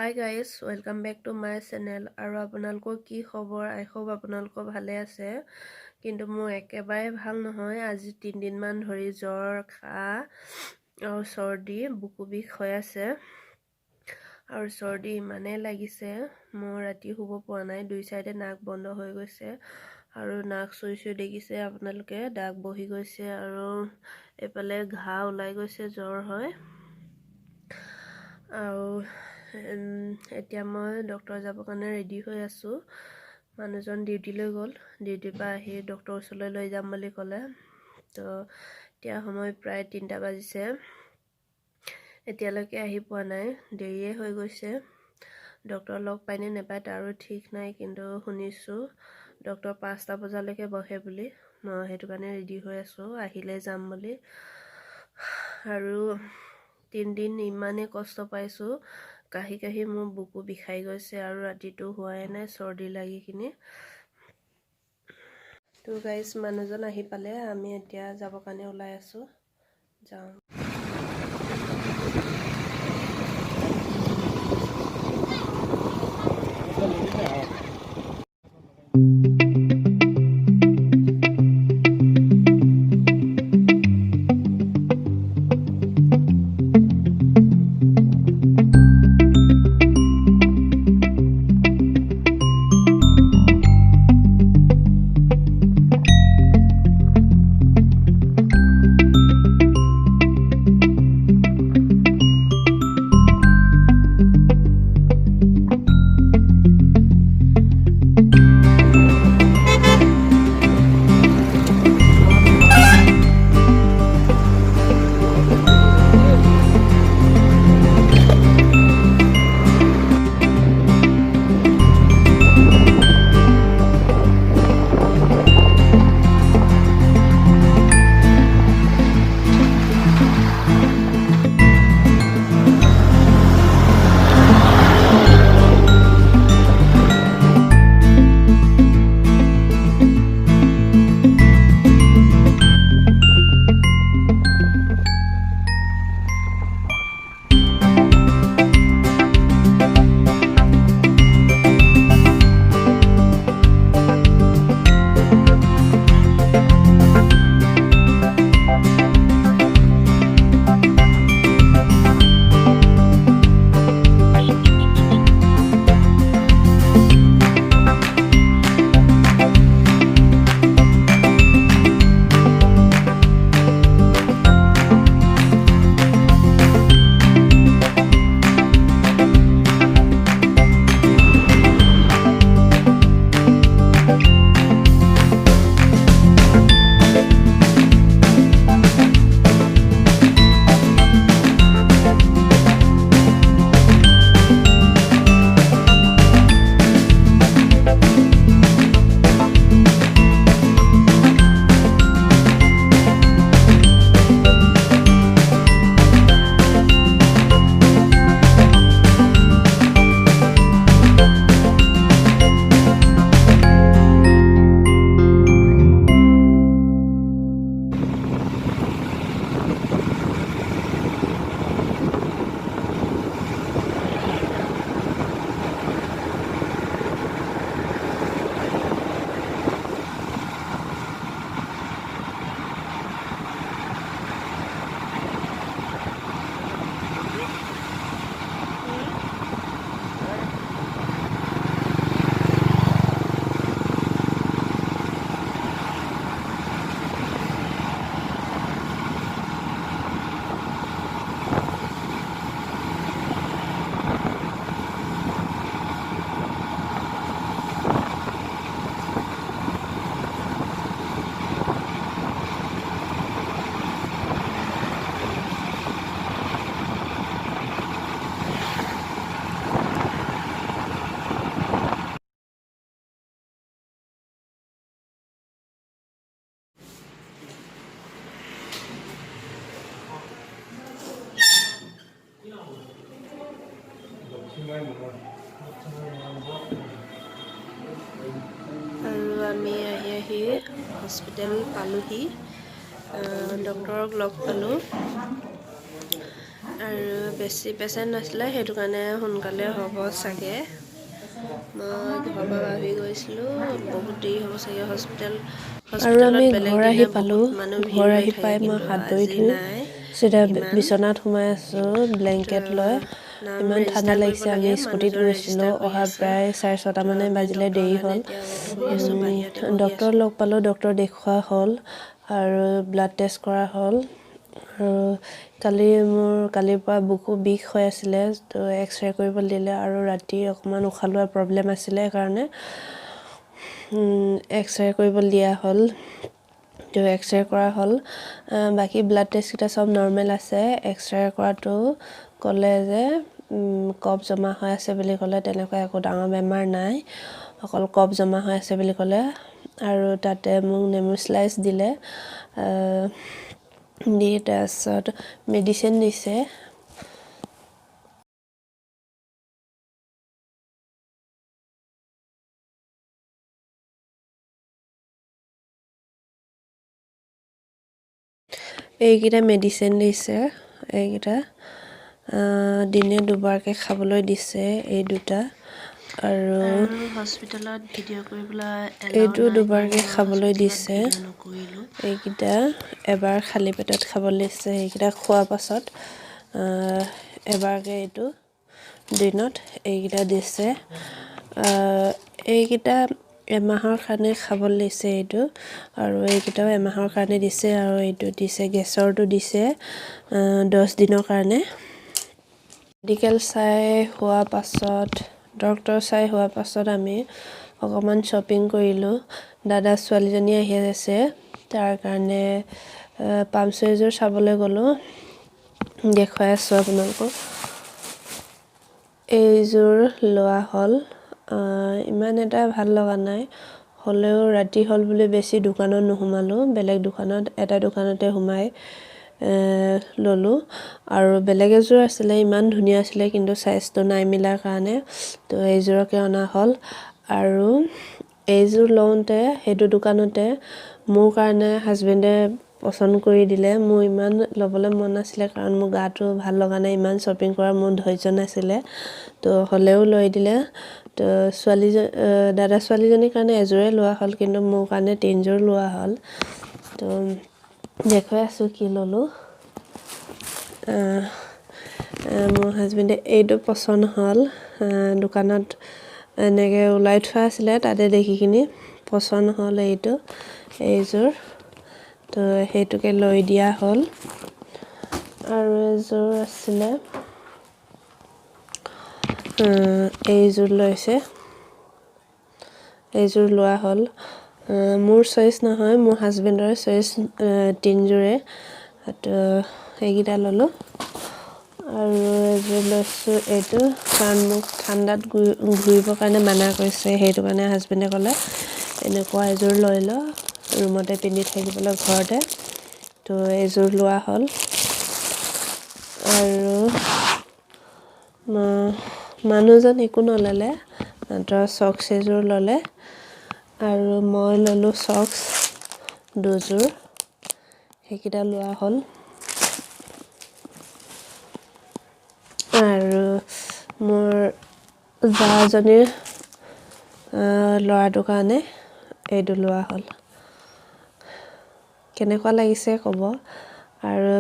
High guys welcome back to my channel. আৰু আপোনালোকৰ কি খবৰ? আই হোপ আপোনালোকৰ ভালে আছে, কিন্তু মোৰ একেবাৰে ভাল নহয়। আজি 3 দিনমান ধৰি জ্বৰ, কাহ আৰু চৰ্দি, বুকু বিষ হৈ আছে। আৰু চৰ্দি ইমানেই লাগিছে, মই ৰাতি শুব পৰা নাই। 2 চাইডে নাক বন্ধ হৈ গৈছে আৰু নাক চুই দেখিছে আপোনালোকে, দাগ বহি গৈছে আৰু এইফালে ঘাঁ ওলাই গৈছে, জ্বৰ হয়। আৰু এতিয়া মই ডক্টৰ যাবৰ কাৰণে ৰেডি হৈ আছোঁ। মানুহজন ডিউটিলৈ গ'ল, ডিউটিৰ পৰা আহি ডক্টৰৰ ওচৰলৈ লৈ যাম বুলি ক'লে। তো এতিয়া সময় প্ৰায় 3টা বাজিছে, এতিয়ালৈকে আহি পোৱা নাই, দেৰিয়ে হৈ গৈছে। ডক্টৰ লগ পায়নে নাপায় তাৰো ঠিক নাই, কিন্তু শুনিছোঁ ডক্টৰ 5টা বজালৈকে বহে বুলি। মই সেইটো কাৰণে ৰেডি হৈ আছোঁ, আহিলে যাম বুলি। আৰু 3 দিন ইমানেই কষ্ট পাইছোঁ, কাহি মোৰ বুকু বিষাই গৈছে আৰু ৰাতিটো হোৱাই নাই চৰ্দি লাগি কিনি। তো গাইজ মানুহজন আহি পালে, আমি এতিয়া যাবৰ কাৰণে ওলাই আছোঁ, যাওঁ। আৰু আমি আহি হস্পিটেল পালোহি, ডক্টৰক লগ পালোঁ। আৰু বেছি পেচেণ্ট নাছিলে, সেইটো কাৰণে সোনকালে হ'ব চাগে। মই ঘৰৰ পৰা ভাবি গৈছিলোঁ বহুত দেৰি হ'ব চাগে। আৰু আমি হস্পিটেলত বেলেগ ঘৰ আহি দিনা পালোঁ। বহুত মানুহ ভিৰ ঘৰ হৈ আহি থাকে, পাই মই কিন্তু হাত ভৰি আজি ধুই নাই চিধা ইমান। বিচনাত সোমাই আছোঁ ব্লেংকেট লৈ। নাম ইমান ঠাণ্ডা ৰেজিষ্টাৰ কৰিব লাগিছে। আমি লাগে, স্কুটিত মানুহজন গৈছিলোঁ, ৰেজিষ্টাৰ কৰি অহা আছে। প্ৰায় 6:30 মানে আমি বাজিলে, ডক্টৰৰ দেৰি কাৰণে হ'ল। এতিয়া ৱেইট কৰি আছোঁ, বাহিৰতে বহি ডক্টৰ আছোঁ। লগ পালোঁ, ডক্টৰ দেখুওৱা হ'ল আৰু ব্লাড টেষ্ট কৰা হ'ল। আৰু কালিৰ পৰা বুকু বিষ হৈ আছিলে, তো এক্সৰে কৰিবলৈ দিলে। আৰু ৰাতি অকণমান উশাহ লোৱাৰ প্ৰব্লেম আছিলে, সেইকাৰণে এক্সৰে কৰিবলৈ দিয়া হ'ল। তো এক্সৰে কৰা হ'ল। বাকী ব্লাড টেষ্টকেইটা চব নৰ্মেল আছে। এক্সৰে কৰাটো ক'লে যে কফ জমা হৈ আছে বুলি ক'লে। তেনেকুৱা একো ডাঙৰ বেমাৰ নাই, অকল কফ জমা হৈ আছে বুলি ক'লে। আৰু তাতে মোক নেমু স্লাইচ দিলে, দি তাৰপিছত মেডিচিন দিছে। এইকেইটা মেডিচিন দিছে, এইকেইটা দিনে দুবাৰকৈ খাবলৈ দিছে, এই দুটা। আৰু হস্পিটেলত ভিডিঅ' কৰিবলৈ এইটো এলাউ নাই, দুবাৰকৈ সেইকাৰণে মই খাবলৈ হস্পিটেলত দিছে। ভিডিঅ' নকৰিলোঁ। এইকেইটা এবাৰ খালী পেটত খাবলৈ দিছে। এইকেইটা খোৱাৰ পাছত এবাৰকৈ এইটো দিনত এইকেইটা দিছে। এইকেইটা এমাহৰ কাৰণে খাবলৈ দিছে এইটো, আৰু এইকেইটাও এমাহৰ কাৰণে দিছে। আৰু এইটো দিছে, গেছৰটো দিছে 10 দিনৰ কাৰণে। মেডিকেল ডক্টৰ চাই হোৱাৰ পাছত আমি অকণমান শ্বপিং কৰিলোঁ। দাদা ছোৱালীজনী আহি আছে, তাৰ কাৰণে পাম্প চুইযোৰ চাবলৈ গ'লোঁ। দেখুৱাই আছোঁ আপোনালোকক। এইযোৰ লোৱা হ'ল, ইমান এটা ভাল লগা নাই। হ'লেও ৰাতি হ'ল বুলি বেছি দোকানত নোসোমালোঁ, বেলেগ দোকানত এটা দোকানতে সোমাই ল'লোঁ। আৰু বেলেগ এযোৰ আছিলে, ইমান ধুনীয়া আছিলে, কিন্তু চাইজটো নাই মিলাৰ কাৰণে তো এইযোৰকে অনা হ'ল। আৰু এইযোৰ লওঁতে সেইটো দোকানতে মোৰ কাৰণে হাজবেণ্ডে পচন্দ কৰি দিলে। মোৰ ইমান ল'বলৈ মন নাছিলে, কাৰণ মোৰ গাটো ভাল লগা নাই, ইমান শ্বপিং কৰাৰ মোৰ ধৈৰ্য নাছিলে। তো হ'লেও লৈ দিলে। তো দাদা ছোৱালীজনীৰ কাৰণে এযোৰে লোৱা হ'ল, কিন্তু মোৰ কাৰণে 3যোৰ লোৱা হ'ল। তো দেখুৱাই আছোঁ কি ল'লোঁ। মোৰ হাজবেণ্ডে এইটো পচন্দ হ'ল। দোকানত এনেকৈ ওলাই থোৱা আছিলে, তাতে দেখি কিনি পচন্দ হ'ল এইযোৰ। তো সেইটোকে লৈ দিয়া হ'ল। আৰু এযোৰ আছিলে, এইযোৰ লৈছে, এইযোৰ লোৱা হ'ল। মোৰ চইচ নহয়, মোৰ হাজবেণ্ডৰে চইচ 3যোৰে। তো সেইকেইটা ল'লোঁ। আৰু এযোৰ লৈছোঁ এইটো, কাৰণ মোক ঠাণ্ডাত ঘূৰিবৰ কাৰণে মানা কৰিছে, সেইটো কাৰণে হাজবেণ্ডে ক'লে এনেকুৱা এযোৰ লৈ ল, ৰুমতে পিন্ধি থাকিবলৈ ঘৰতে। তো এইযোৰ লোৱা হ'ল। আৰু মানুহজন একো নল'লে, মাত্ৰ চক্স এযোৰ ল'লে। আৰু মই ল'লোঁ চক্স 2যোৰ, সেইকেইটা লোৱা হ'ল। আৰু মোৰ জাজনীৰ ল'ৰাটোৰ কাৰণে এইটো লোৱা হ'ল। কেনেকুৱা লাগিছে ক'ব। আৰু